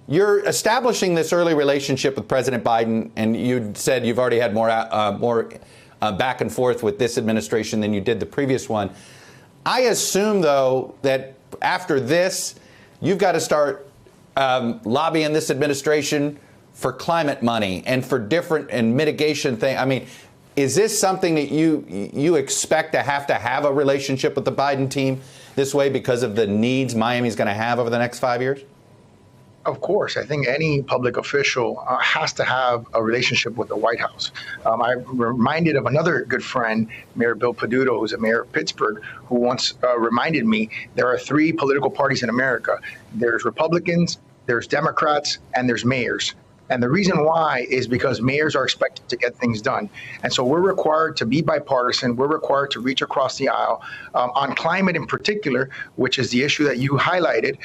You're establishing this early relationship with President Biden, and you said you've already had more back and forth with this administration than you did the previous one. I assume, though, that after this, you've got to start lobbying this administration for climate money and for different and mitigation things. I mean, is this something that you expect to have a relationship with the Biden team this way because of the needs Miami's going to have over the next 5 years? Of course, I think any public official has to have a relationship with the White House. I'm reminded of another good friend, Mayor Bill Peduto, who's a mayor of Pittsburgh, who once reminded me there are three political parties in America. There's Republicans, there's Democrats, and there's mayors. And the reason why is because mayors are expected to get things done. And so we're required to be bipartisan. We're required to reach across the aisle. On climate in particular, which is the issue that you highlighted,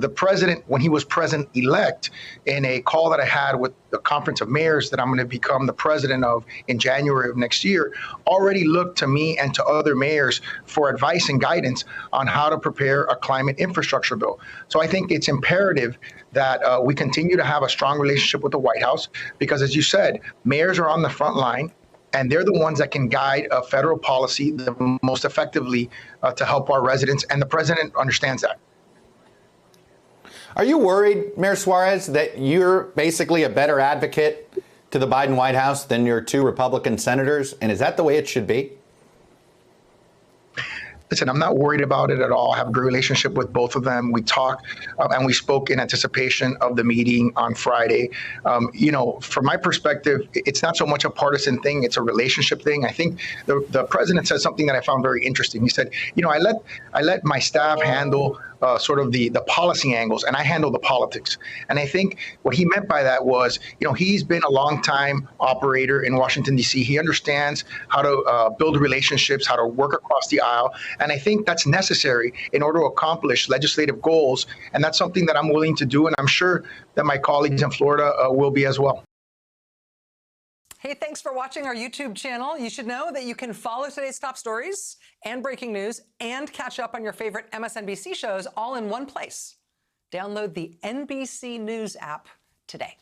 the president, when he was president-elect, in a call that I had with the Conference of Mayors that I'm going to become the president of in January of next year, already looked to me and to other mayors for advice and guidance on how to prepare a climate infrastructure bill. So I think it's imperative that we continue to have a strong relationship with the White House, because, as you said, mayors are on the front line, and they're the ones that can guide a federal policy the most effectively to help our residents, and the president understands that. Are you worried, Mayor Suarez, that you're basically a better advocate to the Biden White House than your two Republican senators? And is that the way it should be? Listen, I'm not worried about it at all. I have a good relationship with both of them. We talk and we spoke in anticipation of the meeting on Friday. From my perspective, it's not so much a partisan thing. It's a relationship thing. I think the president said something that I found very interesting. He said, I let my staff handle sort of the policy angles, and I handle the politics. And I think what he meant by that was, he's been a long time operator in Washington, D.C. He understands how to build relationships, how to work across the aisle. And I think that's necessary in order to accomplish legislative goals. And that's something that I'm willing to do. And I'm sure that my colleagues in Florida will be as well. Hey, thanks for watching our YouTube channel. You should know that you can follow today's top stories and breaking news and catch up on your favorite MSNBC shows all in one place. Download the NBC News app today.